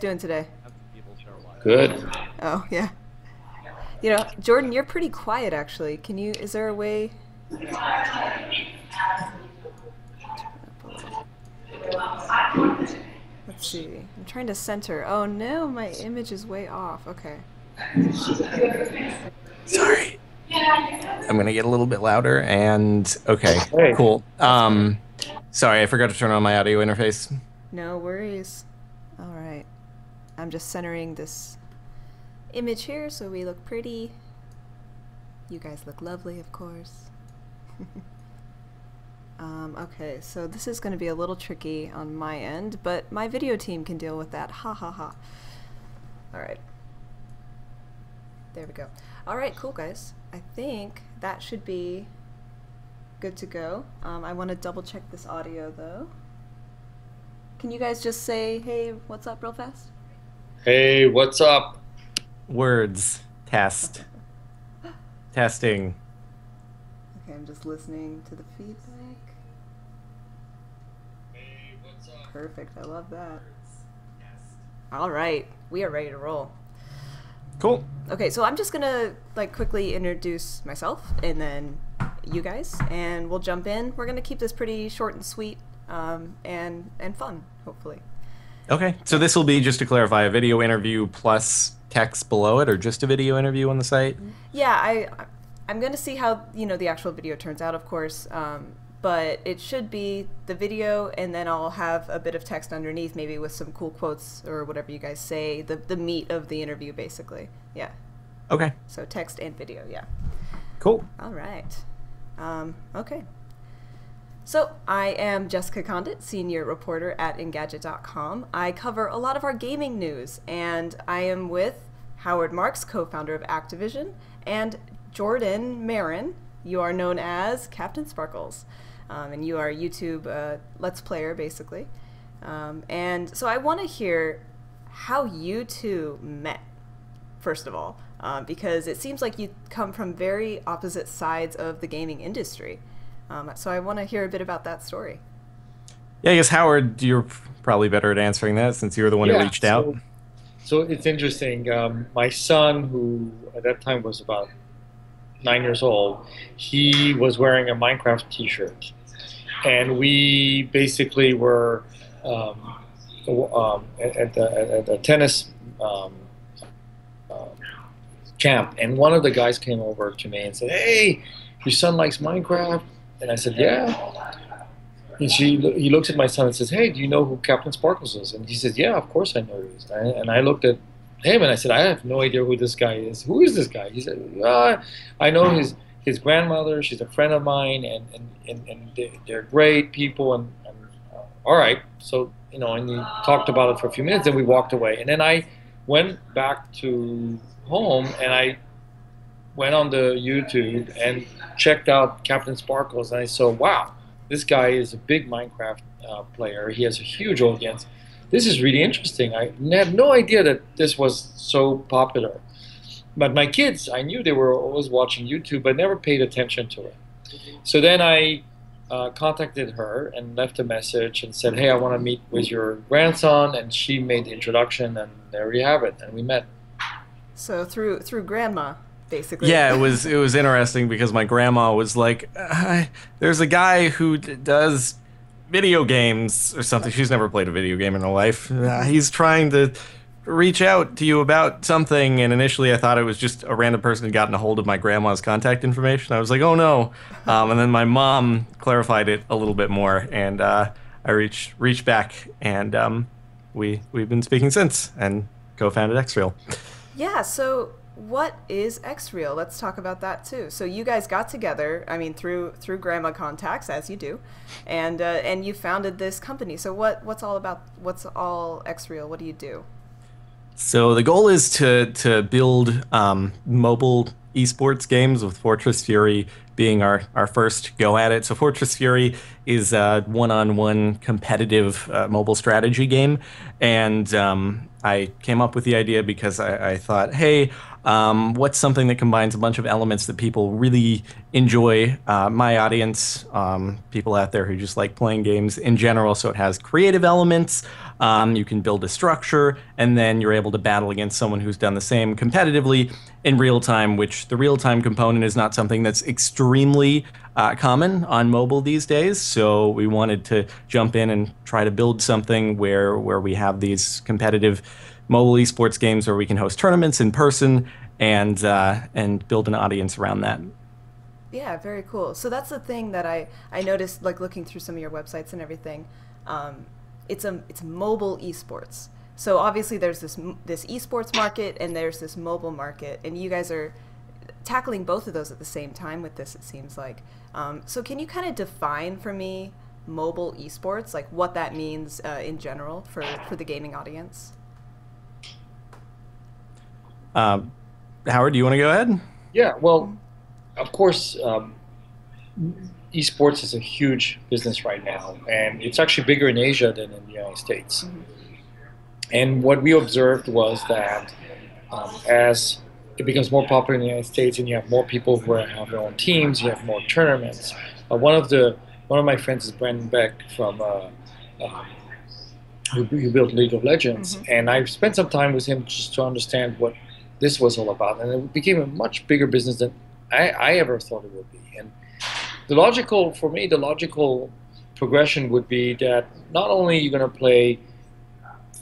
doing today? Good. Oh, yeah. You know, Jordan, you're pretty quiet actually. Is there a way? Up a little. Let's see. I'm trying to center. Oh no, my image is way off. Okay. Sorry. I'm gonna get a little bit louder and okay, Hey. cool. Sorry, I forgot to turn on my audio interface. No worries. All right. I'm just centering this image here so we look pretty. You guys look lovely, of course. Okay, so this is going to be a little tricky on my end, but my video team can deal with that. Ha ha ha. All right. There we go. All right, cool, guys. I think that should be good to go. I want to double check this audio, though. Can you guys just say, hey, what's up real fast? Hey, what's up? Words. Test. Testing. Okay, I'm just listening to the feedback. Hey, what's up? Perfect, I love that. All right, we are ready to roll. Cool. Okay, so I'm just gonna like quickly introduce myself and then you guys, and we'll jump in. We're gonna keep this pretty short and sweet, and fun, hopefully. Okay, so this will be, just to clarify, a video interview plus text below it, or just a video interview on the site? Yeah, I'm gonna see how the actual video turns out, of course. But it should be the video, and then I'll have a bit of text underneath, maybe with some cool quotes or whatever you guys say, the meat of the interview, basically. Yeah. Okay. So text and video, yeah. Cool. All right. Okay. So I am Jessica Condit, senior reporter at Engadget.com. I cover a lot of our gaming news, and I am with Howard Marks, co-founder of Activision, and Jordan Marin. You are known as CaptainSparklez. And you are a YouTube Let's Player, basically. And so I want to hear how you two met, first of all, because it seems like you come from very opposite sides of the gaming industry. So I want to hear a bit about that story. Yeah, I guess, Howard, you're probably better at answering that since you were the one who reached out. So it's interesting. My son, who at that time was about 9 years old, he was wearing a Minecraft t-shirt. And we basically were at the tennis camp, and one of the guys came over to me and said, "Hey, your son likes Minecraft?" And I said, "Yeah." And he looks at my son and says, "Hey, do you know who CaptainSparklez is?" And he says, "Yeah, of course I know who he is." And I looked at him and I said, "I have no idea who this guy is. Who is this guy?" He said, "I know his grandmother. She's a friend of mine, and they're great people." And all right, so and he talked about it for a few minutes, and we walked away. And then I went back to home, and I went on the YouTube and checked out CaptainSparklez, and I saw, wow, this guy is a big Minecraft player. He has a huge audience. This is really interesting. I had no idea that this was so popular. But my kids, I knew they were always watching YouTube, but never paid attention to it. So then I contacted her and left a message and said, "Hey, I want to meet with your grandson," and she made the introduction, and there you have it, and we met. So through grandma, basically. Yeah, it was interesting because my grandma was like, "There's a guy who does video games or something." She's never played a video game in her life. He's trying to reach out to you about something, and initially I thought it was just a random person who'd gotten a hold of my grandma's contact information. I was like, oh no. And then my mom clarified it a little bit more, and I reached back, and we've been speaking since and co-founded Xray. Yeah, so what is Xray? Let's talk about that too. So you guys got together, I mean, through grandma contacts, as you do, and you founded this company. So what's all Xray? What do you do? So the goal is to build mobile esports games, with Fortress Fury being our first go at it. So Fortress Fury is a one-on-one competitive mobile strategy game, and I came up with the idea because I thought, hey, what's something that combines a bunch of elements that people really enjoy? My audience, people out there who just like playing games in general. So it has creative elements, You can build a structure, and then you're able to battle against someone who's done the same competitively in real time, which the real time component is not something that's extremely common on mobile these days. So we wanted to jump in and try to build something where we have these competitive mobile esports games where we can host tournaments in person and build an audience around that. Yeah, very cool. So that's the thing that I noticed, like looking through some of your websites and everything. It's mobile esports. So obviously there's this esports market and there's this mobile market, and you guys are tackling both of those at the same time with this, it seems like. So can you kind of define for me mobile esports, like what that means in general for the gaming audience? Howard, do you want to go ahead? Yeah, well, of course, esports is a huge business right now, and it's actually bigger in Asia than in the United States. Mm-hmm. And what we observed was that as it becomes more popular in the United States and you have more people who have their own teams, you have more tournaments. One of my friends is Brandon Beck from who built League of Legends, mm-hmm. and I spent some time with him just to understand what this was all about, and it became a much bigger business than I ever thought it would be. And the logical progression would be that not only are you going to play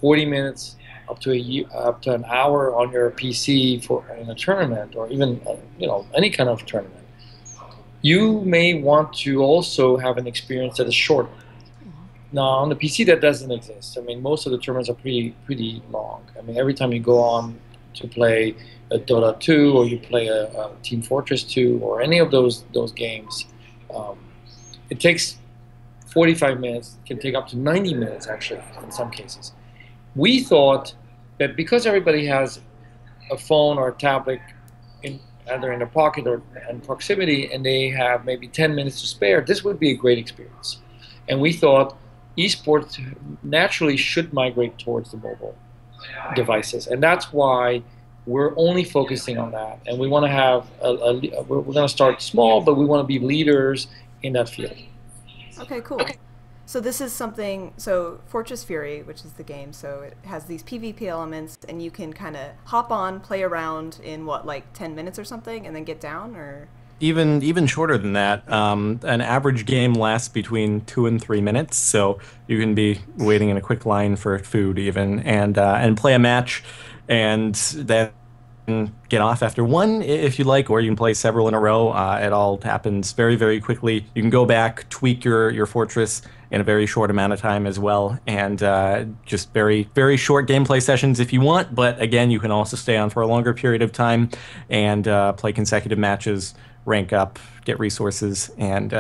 40 minutes up to an hour on your PC in a tournament, or even any kind of tournament, you may want to also have an experience that is shorter. Now on the PC that doesn't exist. I mean, most of the tournaments are pretty long. I mean, every time you go on to play a Dota 2 or you play a Team Fortress 2 or any of those games, it takes 45 minutes, can take up to 90 minutes actually in some cases. We thought that because everybody has a phone or a tablet either in their pocket or in proximity, and they have maybe 10 minutes to spare, this would be a great experience. And we thought esports naturally should migrate towards the mobile devices, and that's why we're only focusing on that. And we want to have we're going to start small, but we want to be leaders in that field. Okay, cool. So this is something, so Fortress Fury, which is the game, so it has these PvP elements, and you can kind of hop on, play around in what, like 10 minutes or something, and then get down, or? Even shorter than that. An average game lasts between 2 and 3 minutes, so you can be waiting in a quick line for food even, and play a match, and then get off after one if you like, or you can play several in a row. It all happens very, very quickly. You can go back, tweak your fortress in a very short amount of time as well, and just very, very short gameplay sessions if you want, but again, you can also stay on for a longer period of time and play consecutive matches, rank up, get resources, and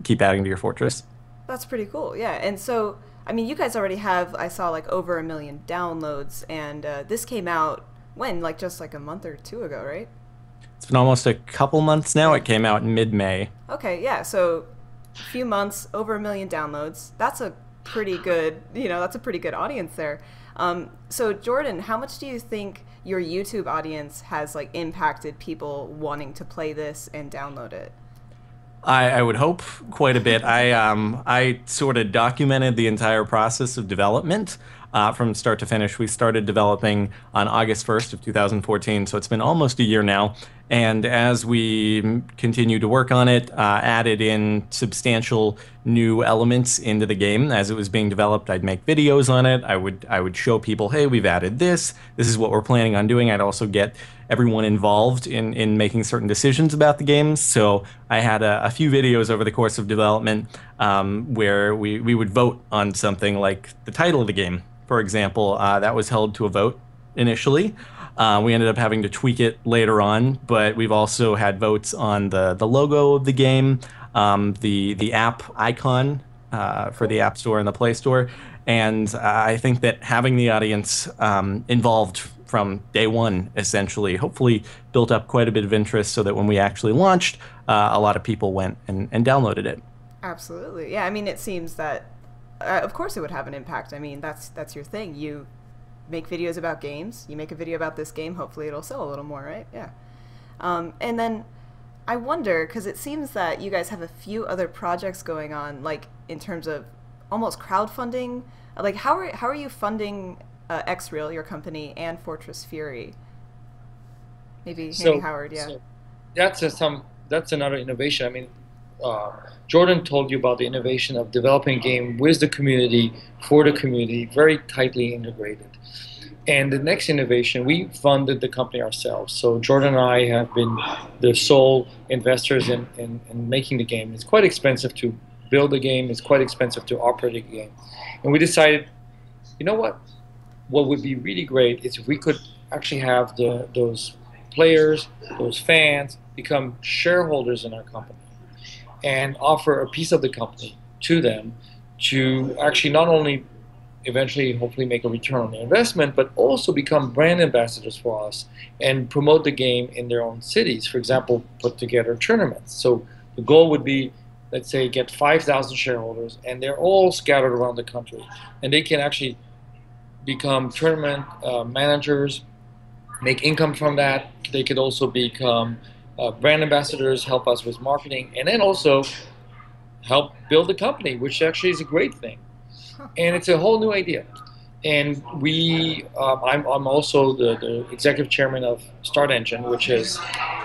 keep adding to your fortress. That's pretty cool, yeah. And so, I mean, you guys already have, I saw, like over 1 million downloads, and this came out when? Like just like a month or two ago, right? It's been almost a couple months now. It came out in mid-May. Okay, yeah, so a few months, over 1 million downloads. That's a pretty good, that's a pretty good audience there. So Jordan, how much do you think your YouTube audience has like impacted people wanting to play this and download it? I would hope quite a bit. I sort of documented the entire process of development from start to finish. We started developing on August 1st of 2014, so it's been almost a year now. And as we continue to work on it, added in substantial new elements into the game. As it was being developed, I'd make videos on it. I would show people, hey, we've added this. This is what we're planning on doing. I'd also get everyone involved in making certain decisions about the games. So I had a few videos over the course of development where we would vote on something like the title of the game. For example, that was held to a vote initially. We ended up having to tweak it later on, but we've also had votes on the logo of the game, the app icon for the App Store and the Play Store. And I think that having the audience involved from day one, essentially, hopefully built up quite a bit of interest so that when we actually launched, a lot of people went and downloaded it. Absolutely. Yeah, I mean, it seems that, of course it would have an impact. I mean, that's your thing. You make videos about games. You make a video about this game. Hopefully it'll sell a little more, right? Yeah. And then I wonder, because it seems that you guys have a few other projects going on, like in terms of almost crowdfunding. Like, how are you funding Xray, your company, and Fortress Fury? Maybe Howard, yeah. So that's another innovation. I mean, Jordan told you about the innovation of developing a game with the community, for the community, very tightly integrated. And the next innovation, we funded the company ourselves. So Jordan and I have been the sole investors in making the game. It's quite expensive to build a game. It's quite expensive to operate a game. And we decided, you know what? What would be really great is if we could actually have those players, those fans, become shareholders in our company and offer a piece of the company to them to actually not only eventually hopefully make a return on their investment, but also become brand ambassadors for us and promote the game in their own cities. For example, put together tournaments. So the goal would be, let's say, get 5,000 shareholders, and they're all scattered around the country. And they can actually become tournament managers, make income from that. They could also become brand ambassadors, help us with marketing, and then also help build the company, which actually is a great thing. And it's a whole new idea. And I'm also the executive chairman of Start Engine, which is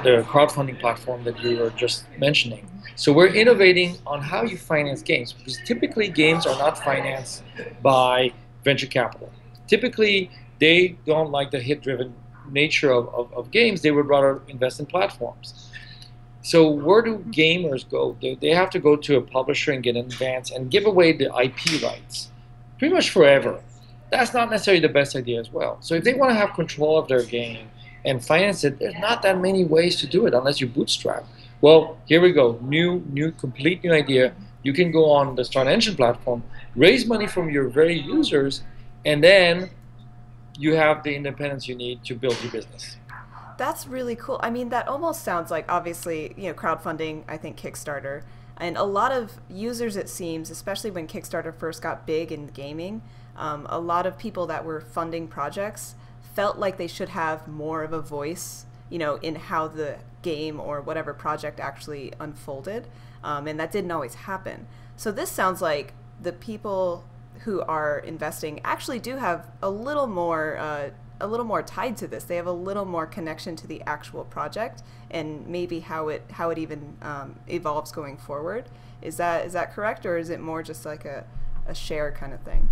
the crowdfunding platform that you were just mentioning. So we're innovating on how you finance games, because typically games are not financed by venture capital. Typically, they don't like the hit-driven nature of games. They would rather invest in platforms. So where do gamers go? They have to go to a publisher and get an advance and give away the IP rights pretty much forever. That's not necessarily the best idea as well. So if they want to have control of their game and finance it, there's not that many ways to do it unless you bootstrap. Well, here we go. Complete new idea. You can go on the Start Engine platform, raise money from your very users, and then you have the independence you need to build your business. That's really cool. I mean, that almost sounds like, obviously, crowdfunding, I think Kickstarter, and a lot of users, it seems, especially when Kickstarter first got big in gaming, a lot of people that were funding projects felt like they should have more of a voice, in how the game or whatever project actually unfolded, and that didn't always happen. So this sounds like the people who are investing actually do have a little more tied to this. They have a little more connection to the actual project and maybe how it even evolves going forward. Is that correct, or is it more just like a share kind of thing?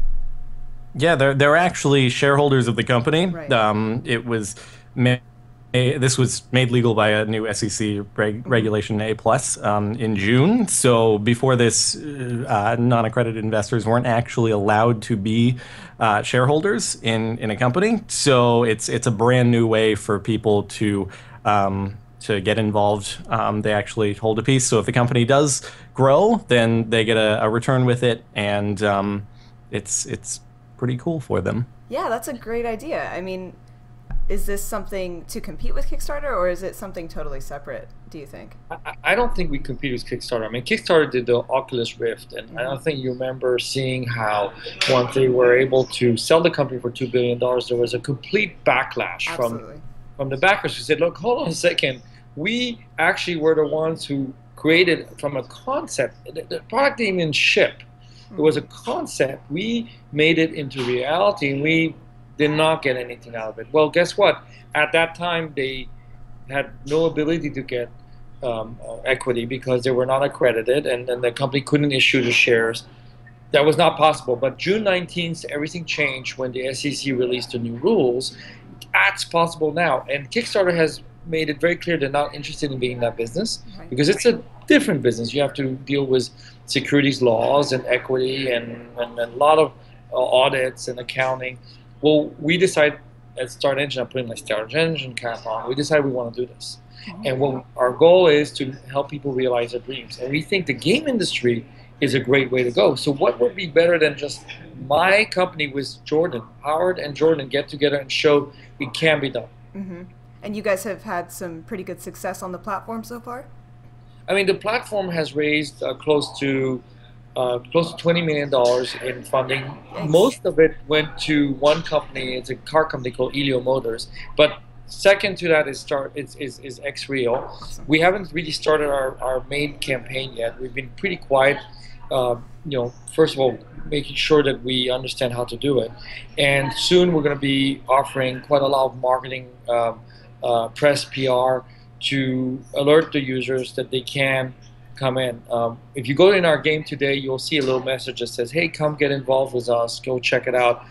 Yeah, they're actually shareholders of the company. Right. It was this was made legal by a new SEC regulation A+ in June. So before this, non-accredited investors weren't actually allowed to be shareholders in a company. So it's a brand new way for people to get involved. They actually hold a piece. So if the company does grow, then they get a return with it, and it's pretty cool for them. Yeah, that's a great idea. I mean, is this something to compete with Kickstarter, or is it something totally separate, do you think? I don't think we compete with Kickstarter. I mean, Kickstarter did the Oculus Rift, and I don't think you remember seeing how once they were able to sell the company for $2 billion, there was a complete backlash from the backers who said, look, hold on a second. We actually were the ones who created from a concept. The product didn't even ship. It was a concept. We made it into reality, and we did not get anything out of it. Well, guess what? At that time, they had no ability to get equity because they were not accredited, and the company couldn't issue the shares. That was not possible. But June 19th, everything changed when the SEC released the new rules. That's possible now. And Kickstarter has made it very clear they're not interested in being in that business, because it's a different business. You have to deal with securities laws and equity and a lot of audits and accounting. Well, we decided at Start Engine, I'm putting my Start Engine cap on, we decided we want to do this. And what our goal is to help people realize their dreams. And we think the game industry is a great way to go. So what would be better than just my company with Jordan, Howard and Jordan, get together and show it can be done. Mm-hmm. And you guys have had some pretty good success on the platform so far? I mean, the platform has raised close to $20 million in funding. Thanks. Most of it went to one company. It's a car company called Elio Motors. But second to that is Xray. Awesome. We haven't really started our main campaign yet. We've been pretty quiet. first of all, making sure that we understand how to do it. And soon we're going to be offering quite a lot of marketing, press, PR to alert the users that they can come in. If you go in our game today, you'll see a little message that says, hey, come get involved with us, go check it out.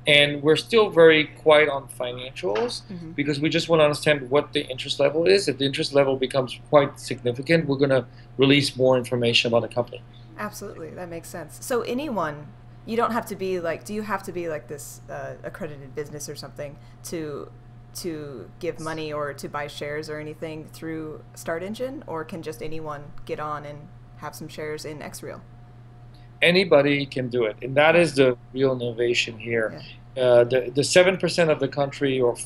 And we're still very quiet on financials because we just want to understand what the interest level is. If the interest level becomes quite significant, we're going to release more information about the company. Absolutely, that makes sense. So anyone, you don't have to be like, do you have to be like this accredited business or something to give money or to buy shares or anything through Start Engine, or can just anyone get on and have some shares in Xray? Anybody can do it, and that is the real innovation here. Yeah. The 7% of the country, or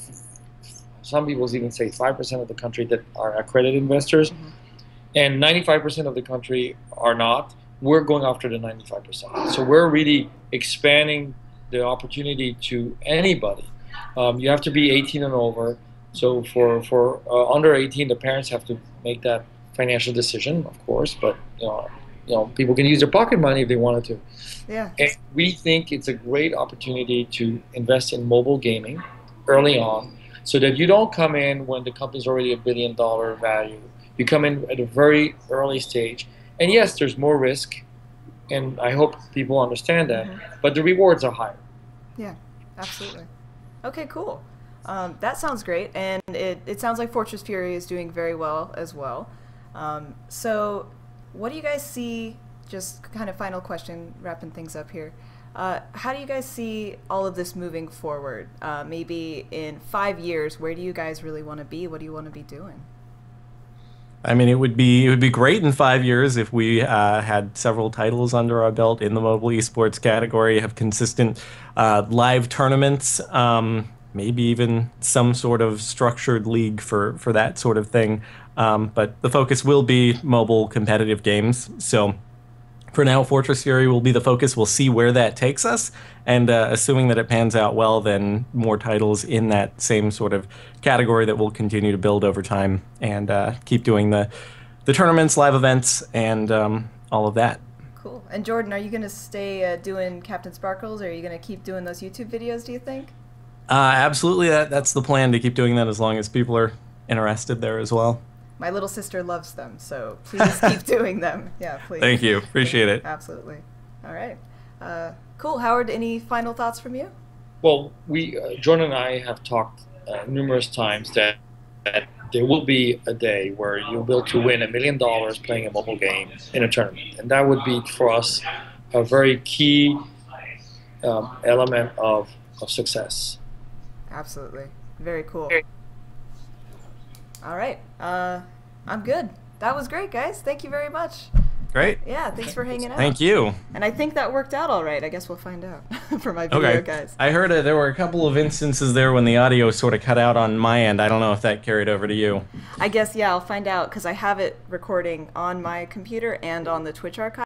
some people even say 5% of the country that are accredited investors, and 95% of the country are not. We're going after the 95%. So we're really expanding the opportunity to anybody. You have to be 18 and over. So for under 18, the parents have to make that financial decision, of course, but people can use their pocket money if they wanted to. Yeah. And we think it's a great opportunity to invest in mobile gaming early on, so that you don't come in when the company's already $1 billion value. You come in at a very early stage. And yes, there's more risk, and I hope people understand that, but the rewards are higher. Yeah, absolutely. Okay, cool. That sounds great, and it sounds like Fortress Fury is doing very well as well. So what do you guys see, just kind of final question, wrapping things up here, how do you guys see all of this moving forward? Maybe in 5 years, where do you guys really want to be? What do you want to be doing? I mean, it would be great in 5 years if we had several titles under our belt in the mobile esports category, have consistent live tournaments, maybe even some sort of structured league for that sort of thing. But the focus will be mobile competitive games. So for now, Fortress Fury will be the focus. We'll see where that takes us. And assuming that it pans out well, then more titles in that same sort of category that we'll continue to build over time and keep doing the tournaments, live events, and all of that. Cool. And Jordan, are you going to stay doing CaptainSparklez, or are you going to keep doing those YouTube videos, do you think? Absolutely. That's the plan, to keep doing that as long as people are interested there as well. My little sister loves them, so please keep doing them. Yeah, please. Thank you. Appreciate it. Absolutely. All right. Cool. Howard, any final thoughts from you? Well, Jordan and I have talked numerous times that there will be a day where you'll be able to win $1 million playing a mobile game in a tournament. And that would be, for us, a very key element of success. Absolutely. Very cool. All right. I'm good. That was great, guys. Thank you very much. Great. Yeah, thanks for hanging out. Thank you. And I think that worked out all right. I guess we'll find out for my video guys. I heard there were a couple of instances there when the audio sort of cut out on my end. I don't know if that carried over to you. I guess, yeah, I'll find out because I have it recording on my computer and on the Twitch archive.